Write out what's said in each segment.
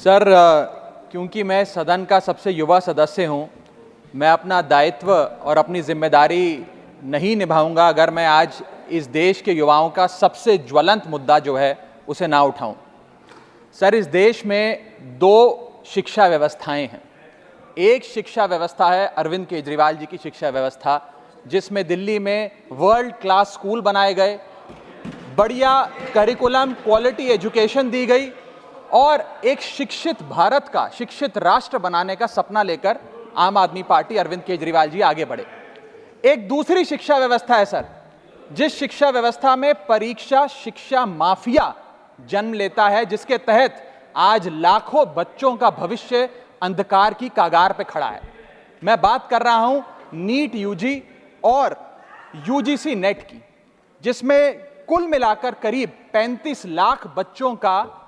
Sir, क्योंकि मैं सदन का सबसे युवा सदस्य हूं, मैं अपना दायित्व और अपनी जिम्मेदारी नहीं निभाऊंगा अगर मैं आज इस देश के युवाओं का सबसे ज्वलंत मुद्दा जो है उसे ना उठाऊं। सर, इस देश में दो शिक्षा व्यवस्थाएं हैं। एक शिक्षा व्यवस्था है अरविंद केजरीवाल जी की शिक्षा व्यवस्था, जिसमें दिल्ली में वर्ल्ड क्लास स्कूल बनाए गए, बढ़िया करिकुलम, क्वालिटी एजुकेशन दी गई और एक शिक्षित भारत का, शिक्षित राष्ट्र बनाने का सपना लेकर आम आदमी पार्टी, अरविंद केजरीवाल जी आगे बढ़े। एक दूसरी शिक्षा व्यवस्था है सर, जिस शिक्षा व्यवस्था में परीक्षा शिक्षा माफिया जन्म लेता है, जिसके तहत आज लाखों बच्चों का भविष्य अंधकार की कागार पे खड़ा है। मैं बात कर रहा हूं नीट यूजी और यूजीसी नेट की, जिसमें कुल मिलाकर करीब 35 लाख बच्चों का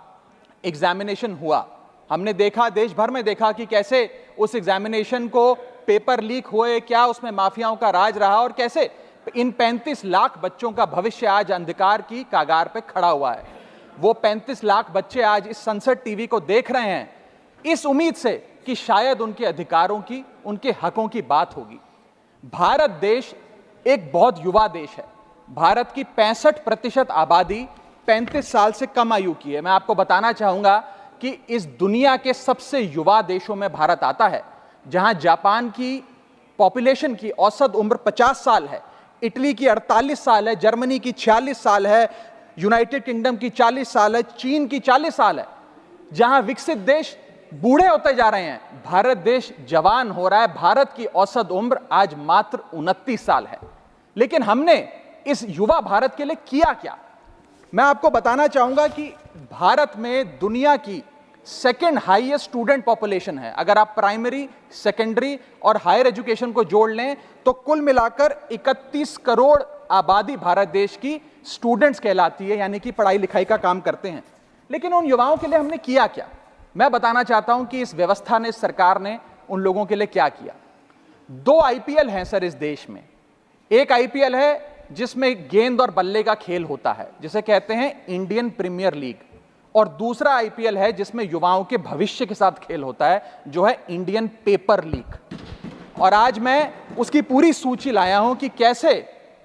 एग्जामिनेशन हुआ। हमने देखा, देश भर में देखा कि कैसे उस एग्जामिनेशन को पेपर लीक हुए, क्या उसमें माफियाओं का राज रहा और कैसे इन 35 लाख बच्चों का भविष्य आज अंधकार की कागार पे खड़ा हुआ है। वो 35 लाख बच्चे आज इस संसद टीवी को देख रहे हैं इस उम्मीद से कि शायद उनके अधिकारों की, उनके हकों की बात होगी। भारत देश एक बहुत युवा देश है। भारत की 65% आबादी 35 साल से कम आयु की है। मैं आपको बताना चाहूंगा कि इस दुनिया के सबसे युवा देशों में भारत आता है, जहां जापान की पॉपुलेशन की औसत उम्र 50 साल है, इटली की 48 साल है, जर्मनी की 46 साल है, यूनाइटेड किंगडम की 40 साल है, चीन की 40 साल है। जहां विकसित देश बूढ़े होते जा रहे हैं, भारत देश जवान हो रहा है। भारत की औसत उम्र आज मात्र 29 साल है। लेकिन हमने इस युवा भारत के लिए किया क्या? मैं आपको बताना चाहूंगा कि भारत में दुनिया की सेकेंड हाईएस्ट स्टूडेंट पॉपुलेशन है। अगर आप प्राइमरी, सेकेंडरी और हायर एजुकेशन को जोड़ लें तो कुल मिलाकर 31 करोड़ आबादी भारत देश की स्टूडेंट्स कहलाती है, यानी कि पढ़ाई लिखाई का काम करते हैं। लेकिन उन युवाओं के लिए हमने किया क्या? मैं बताना चाहता हूं कि इस व्यवस्था ने, इस सरकार ने उन लोगों के लिए क्या किया। 2 आईपीएल हैं सर इस देश में। एक आईपीएल है जिसमें गेंद और बल्ले का खेल होता है, जिसे कहते हैं इंडियन प्रीमियर लीग, और दूसरा आईपीएल है जिसमें युवाओं के भविष्य के साथ खेल होता है, जो है इंडियन पेपर लीग। और आज मैं उसकी पूरी सूची लाया हूं कि कैसे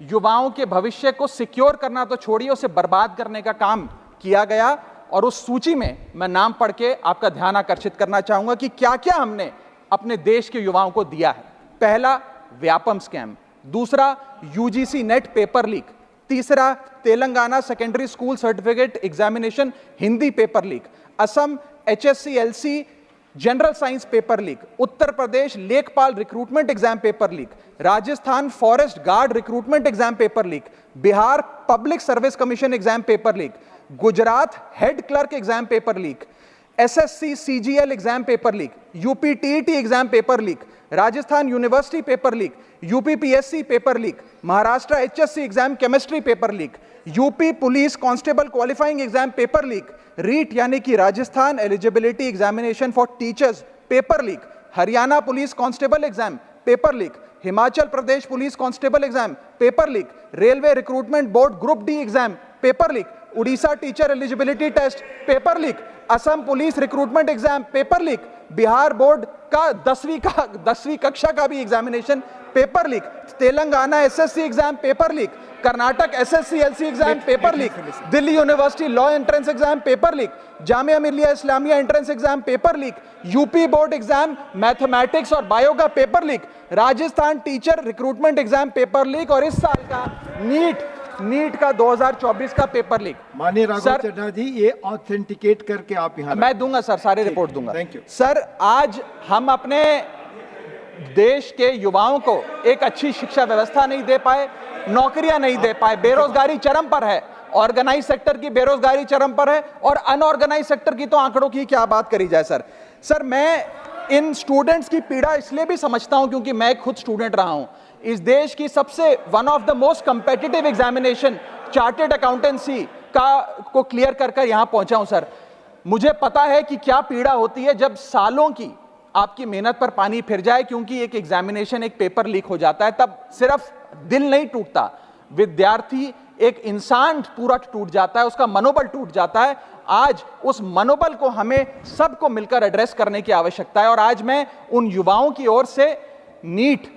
युवाओं के भविष्य को सिक्योर करना तो छोड़िए, उसे बर्बाद करने का काम किया गया। और उस सूची में मैं नाम पढ़ के आपका ध्यान आकर्षित करना चाहूंगा कि क्या क्या हमने अपने देश के युवाओं को दिया है। पहला, व्यापम स्कैम। दूसरा, यूजीसी नेट पेपर लीक। तीसरा, Telangana secondary school certificate examination Hindi paper leak. Assam HSC LC general science paper leak. Uttar Pradesh Lekhpal recruitment exam paper leak. Rajasthan forest guard recruitment exam paper leak. Bihar public service commission exam paper leak. Gujarat head clerk exam paper leak. SSC CGL exam paper leak. UP TET exam paper leak. Rajasthan university paper leak. UP PSC paper leak. Maharashtra HSC exam chemistry paper leak. UP police constable qualifying exam paper leak. REET यानी कि Rajasthan eligibility examination for teachers paper leak. Haryana police constable exam paper leak. Himachal Pradesh police constable exam paper leak. Railway recruitment board group D exam paper leak. Orissa teacher eligibility test paper leak. Assam police recruitment exam paper leak. Bihar board का 10वीं कक्षा का भी examination paper leak. Telangana SSC exam paper leak. Karnataka SSC LC exam paper leak. Delhi university law entrance exam paper leak. Jamia Millia Islamia entrance exam paper leak. UP board exam mathematics और bio का paper leak. Rajasthan teacher recruitment exam paper leak. और इस साल का NEET का 2024 का paper leak. माननीय राघव चड्ढा जी, ये ऑथेंटिकेट करके आप यहाँ मैं दूंगा सर, सारे रिपोर्ट दूंगा। Thank you sir. आज हम अपने देश के युवाओं को एक अच्छी शिक्षा व्यवस्था नहीं दे पाए, नौकरियां नहीं दे पाए, बेरोजगारी चरम पर है, ऑर्गेनाइज सेक्टर की बेरोजगारी चरम पर है और अनऑर्गेनाइज सेक्टर की तो आंकड़ों की क्या बात करी जाए। सर मैं इन स्टूडेंट्स की पीड़ा इसलिए भी समझता हूं क्योंकि मैं खुद स्टूडेंट रहा हूं। इस देश की सबसे one of the most competitive examination chartered accountancy को क्लियर कर यहां पहुंचा हूं सर। मुझे पता है कि क्या पीड़ा होती है जब सालों की आपकी मेहनत पर पानी फिर जाए, क्योंकि एक एग्जामिनेशन, एक पेपर लीक हो जाता है। तब सिर्फ दिल नहीं टूटता, विद्यार्थी एक इंसान पूरा टूट जाता है, उसका मनोबल टूट जाता है। आज उस मनोबल को हमें सबको मिलकर एड्रेस करने की आवश्यकता है। और आज मैं उन युवाओं की ओर से नीट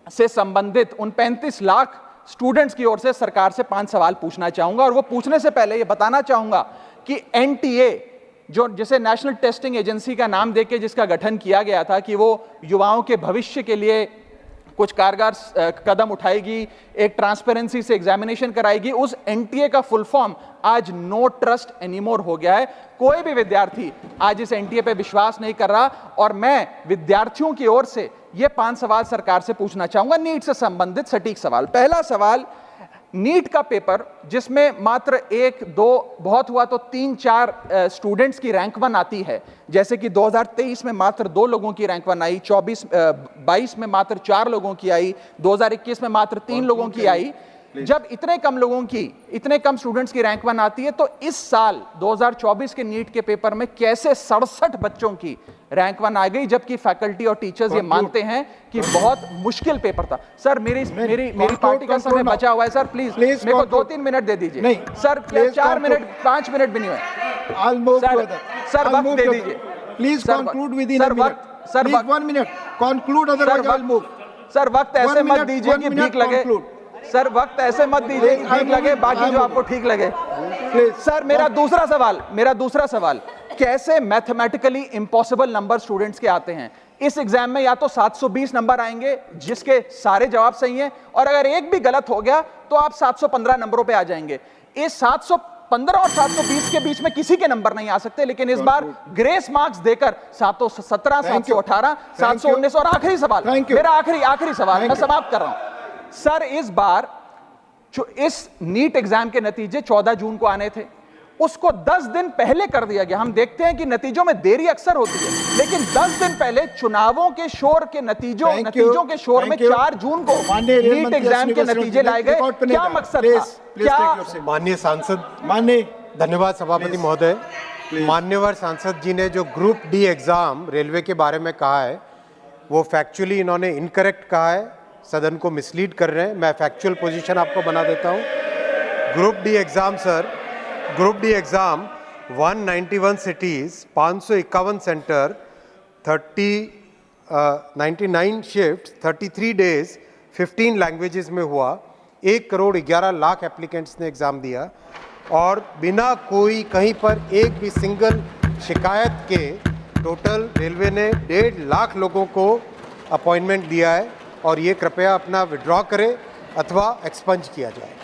से संबंधित उन 35 लाख स्टूडेंट्स की ओर से सरकार से 5 सवाल पूछना चाहूंगा। और वो पूछने से पहले ये बताना चाहूंगा कि एनटीए, जो जिसे नेशनल टेस्टिंग एजेंसी का नाम देके जिसका गठन किया गया था कि वो युवाओं के भविष्य के लिए कुछ कारगर कदम उठाएगी, एक ट्रांसपेरेंसी से एग्जामिनेशन कराएगी, उस एनटीए का फुल फॉर्म आज नो ट्रस्ट एनीमोर हो गया है। कोई भी विद्यार्थी आज इस एनटीए पे विश्वास नहीं कर रहा। और मैं विद्यार्थियों की ओर से ये 5 सवाल सरकार से पूछना चाहूंगा, नीट से संबंधित सटीक सवाल। पहला सवाल, नीट का पेपर जिसमें मात्र 1-2 बहुत हुआ तो 3-4 स्टूडेंट्स की रैंक 1 आती है, जैसे कि 2023 में मात्र 2 लोगों की रैंक 1 आई, 22 में मात्र 4 लोगों की आई, 2021 में मात्र 3 लोगों की आई। जब इतने कम स्टूडेंट्स की रैंक 1 आती है, तो इस साल 2024 के नीट के पेपर में कैसे 67 बच्चों की रैंक 1 आ गई, जबकि फैकल्टी और टीचर्स ये मानते हैं कि बहुत मुश्किल पेपर था। सर मेरी पार्टी का समय बचा हुआ है सर, प्लीज मेरे को 2-3 मिनट दे दीजिए। नहीं सर, 4 मिनट 5 मिनट भी नहीं हुए सर, वक्त दे दीजिए please. Conclude with in sir, 1 minute conclude, otherwise I will move. Sir वक्त ऐसे मत दीजिए कि ठीक लगे सर, वक्त ऐसे मत दीजिए कि ठीक लगे, बाकी जो आपको ठीक लगे। सर मेरा दूसरा सवाल, कैसे मैथमेटिकली इम्पॉसिबल नंबर स्टूडेंट्स के आते हैं? इस एग्जाम में या तो 720 नंबर आएंगे जिसके सारे जवाब सही हैं, और अगर एक भी गलत हो गया तो आप 715 नंबरों पे आ जाएंगे। इस 715 और 720 के बीच में किसी के नंबर नहीं आ सकते। लेकिन इस बार ग्रेस मार्क्स देकर 717, 718, 719 और आखिरी सवाल, मेरा आखिरी सवाल, मैं समाप्त कर रहा हूं सर। इस बार जो इस नीट एग्जाम के नतीजे 14 जून को आने थे, उसको 10 दिन पहले कर दिया गया। हम देखते हैं कि नतीजों में देरी अक्सर होती है, लेकिन 10 दिन पहले चुनावों के शोर के नतीजों के शोर में 4 जून को नीट एग्जाम के नतीजे लाए गए। क्या मकसद था? क्या माननीय सांसद, धन्यवाद सभापति महोदय। मान्यवर सांसद जी ने जो ग्रुप डी एग्जाम रेलवे के बारे में कहा है, वो फैक्चुअली इन्होंने इनकरेक्ट कहा है, सदन को मिसलीड कर रहे हैं। मैं फैक्चुअल पोजीशन आपको बना देता हूं। Group D exam sir, group D exam 191 cities, 551 centre, 99 shift, 33 days, 15 languages में हुआ। 1,11,00,000 एप्लीकेंट्स ने एग्जाम दिया, और बिना कोई कहीं पर एक भी सिंगल शिकायत के टोटल रेलवे ने 1.5 लाख लोगों को अपॉइंटमेंट दिया है। और ये कृपया अपना विड्रॉ करें अथवा एक्सपंज किया जाए।